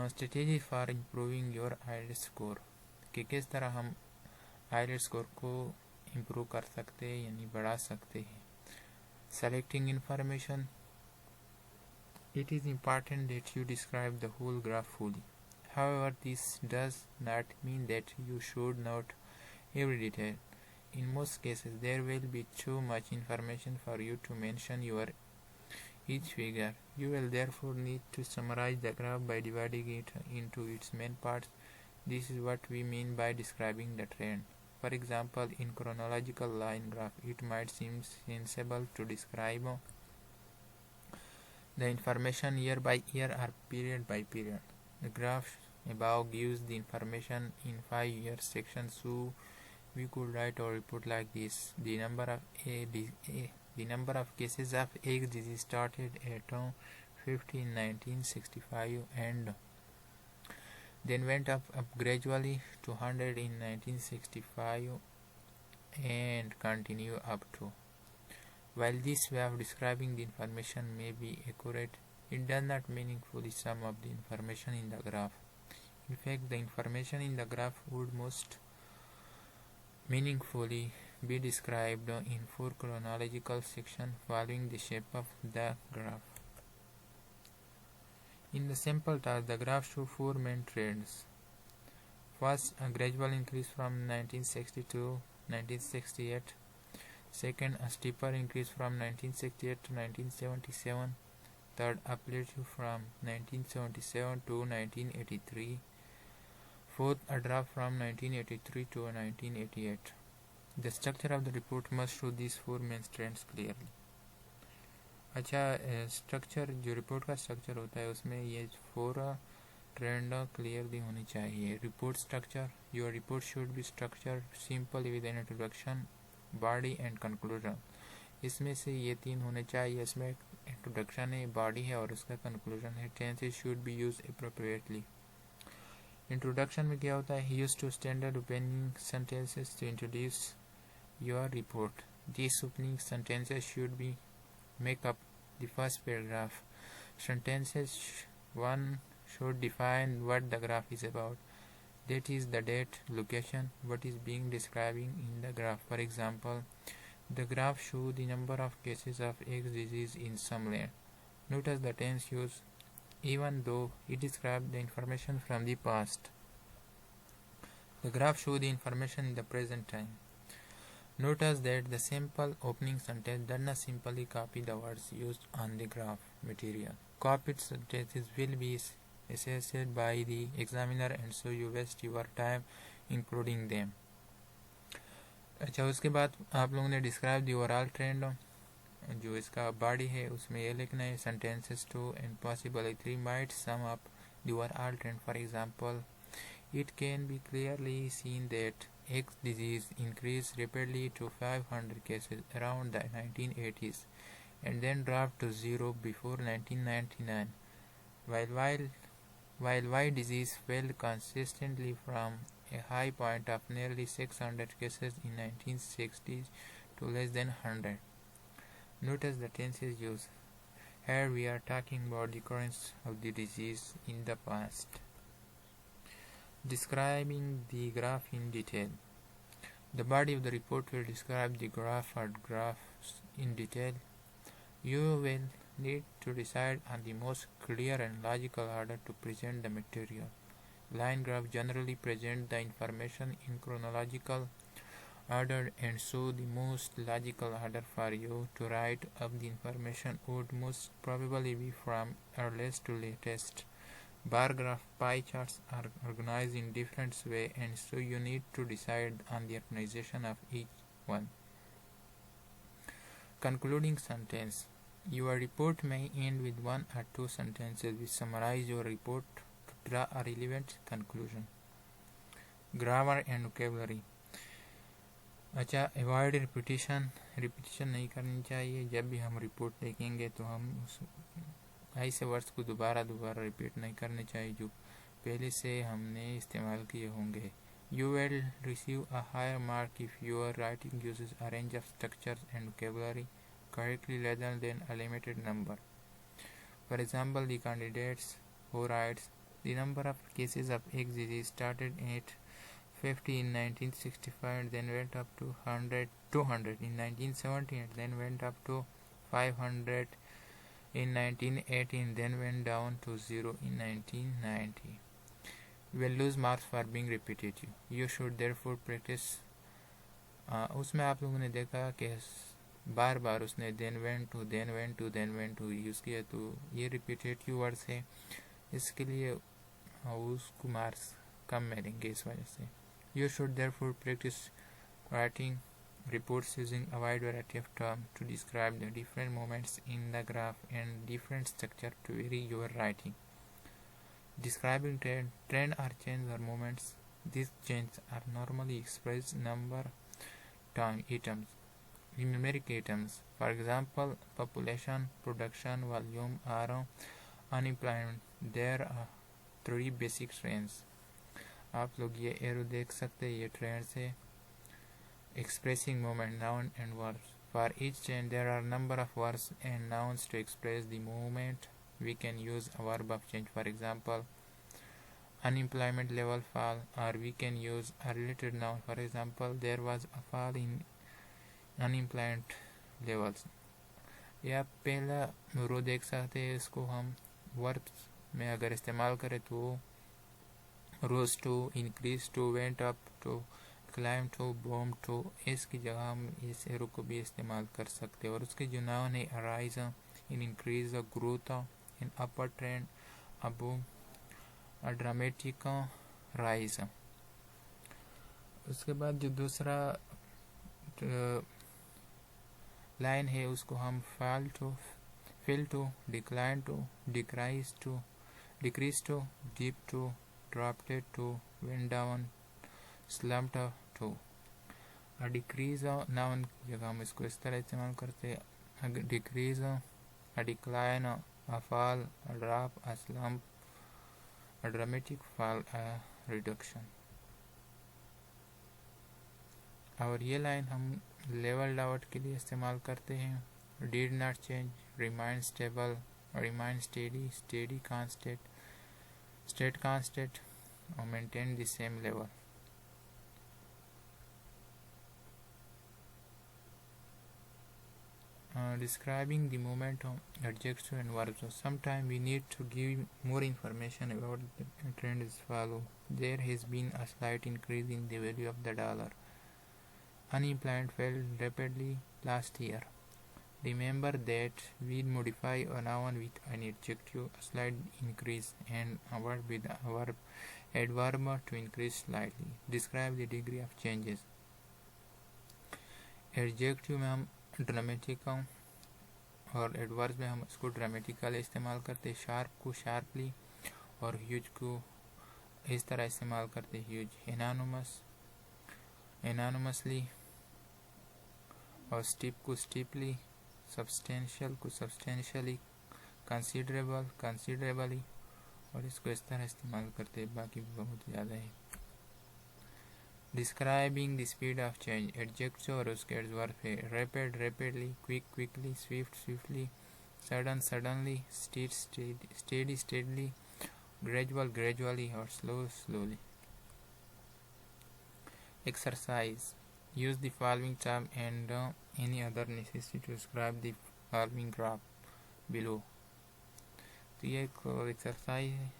Strategy for improving your IELTS score कि किस तरह हम IELTS स्कोर को इम्प्रूव कर सकते हैं यानी बढ़ा सकते हैं. Selecting information. It is important that you describe the whole graph fully. However, this does not mean that you should note every detail. In most cases, there will be too much information for you to mention each figure. You will therefore need to summarize the graph by dividing it into its main parts. This is what we mean by describing the trend. For example, in chronological line graph, it might seem sensible to describe the information year by year or period by period. The graph above gives the information in 5-year sections, so we could write our report like this. The number of cases of AIDS disease started at 50 in 1965 and then went up gradually to 100 in 1965 and continue up to. While this way of describing the information may be accurate, it does not meaningfully sum up the information in the graph. In fact, the information in the graph would most meaningfully be described in 4 chronological sections following the shape of the graph. In the sample task, the graph shows 4 main trends. First, a gradual increase from 1960 to 1968. Second, a steeper increase from 1968 to 1977. Third, a plateau from 1977 to 1983. Fourth, a drop from 1983 to 1988. The structure of the report must show these 4 main trends clearly. अच्छा, structure जो report का structure होता है उसमें ये 4 trend clearly होनी चाहिए. Report structure. Your report should be structure simple with an introduction, body and conclusion. इसमें से ये 3 होने चाहिए. इसमें इंट्रोडक्शन है, बॉडी है और उसका कंक्लूजन है. Tenses should be used appropriately. Introduction में क्या होता है? Use to standard opening sentences to introduce your report. This opening sentences should be make up the first paragraph. Sentences 1 should define what the graph is about. That is the date, location, what is being described in the graph. For example, the graph shows the number of cases of AIDS disease in some land. Notice the tense use, even though it describes the information from the past. The graph shows the information in the present time. Notice that the sample opening sentence does not simply copy the words used on the graph material. Copied sentences will be assessed by the examiner and so you waste your time including them. अच्छा, उसके बाद आप लोगों ने describe the overall trend. जो इसका body है उसमें ये लिखना है sentences 2 and possibly 3 might sum up the overall trend. For example, it can be clearly seen that AIDS disease increased rapidly to 500 cases around the 1980s and then dropped to 0 before 1999, while Y disease fell consistently from a high point of nearly 600 cases in 1960s to less than 100. Notice the tenses used. Here we are talking about the occurrence of the disease in the past. Describing the graph in detail. The body of the report will describe the graph or graphs in detail. You will need to decide on the most clear and logical order to present the material. Line graphs generally present the information in chronological order and so the most logical order for you to write up the information would most probably be from earliest to latest. Bar graph pie charts are organized in different ways and so you need to decide on the organization of each one. Concluding sentence. Your report may end with 1 or 2 sentences which summarize your report to draw a relevant conclusion. Grammar and vocabulary. अच्छा, avoid repetition नहीं करनी चाहिए. जब भी हम report लिखेंगे तो हम उस ऐसे वर्ड्स को दोबारा रिपीट नहीं करने चाहिए जो पहले से हमने इस्तेमाल किए होंगे. You will receive a higher mark if your writing uses a range of structures and vocabulary correctly rather than a limited number. For example, the candidates who writes The number of cases of X disease started at 50 in 1965, then went up to 200 in 1970, and then went up to 500 in 1918, then went down to 0 in 1990. You will lose marks for being repetitive. You should therefore practice. उसमें आप लोगों ने देखा कि बार बार उसने then went to use किया, तो ये रिपीटेटिव वर्ड्स है, इसके लिए उसको मार्क्स कम मिलेंगे इस वजह से. You should therefore practice writing reports using a wide variety of terms to describe the different moments in the graph and different structure to vary your writing. Describing trend or change or moments. These changes are normally expressed number items, numeric items. For example, population, production, volume, or unemployment. There are 3 basic trends. आप लोग ये arrow देख सकते हैं, ये trends है. Expressing moment, noun and verbs. For each change, there are number of verbs and nouns to express the moment. We can use a verb of change. For example, unemployment level fall, or we can use a related noun. For example, there was a fall in unemployment levels. या पहला रो देख सकते हैं, इसको हम verbs में अगर इस्तेमाल करें तो rose to, increase to, went up to, climb to, bomb to, इसकी जगह हम इस एरो को भी इस्तेमाल कर सकते हैं. और उसके जो नाउन है arise, in increase, growth, in upper trend, above, a dramatic rise. उसके बाद जो दूसरा लाइन है उसको हम fall to, fell to, decline to, decrease to, deep to, dropped to, went down, slumped to. A decrease noun की जगह हम इसको इस तरह इस्तेमाल करते हैं. A decrease, a decline, a fall, a drop, a slump, a dramatic fall, a reduction. और ये लाइन हम लेवल आउट के लिए इस्तेमाल करते हैं. Did not change, remain stable, remain steady, steady constant, stayed constant, or maintain the same level. Describing the momentum, adjective and verbs. So sometimes we need to give more information about the trend is follow. There has been a slight increase in the value of the dollar. Unemployment fell rapidly last year. Remember that we modify a noun with an adjective, a slight increase, and a word with a verb, adverb to increase slightly. Describe the degree of changes. Adjective में हम dramatic और adverb में हम इसको dramatically इस्तेमाल करते हैं. Sharp को शार्पली और ह्यूज को इस तरह इस्तेमाल करते हैं. ह्यूज एनानोमसली और स्टीप को स्टीपली, सब्सटेंशियल को सब्सटेंशियली, कंसिडरेबली और इसको इस तरह इस्तेमाल करते हैं. बाकी बहुत ज़्यादा है. Describing the speed of change. Adjective और उसके एडवर्ब है. Rapid rapidly, quick quickly, swift swiftly, sudden suddenly, steady steadily, gradual gradually और slow slowly. Exercise. Use the following term and any other necessity to describe the following graph below. तो ये एक exercise है.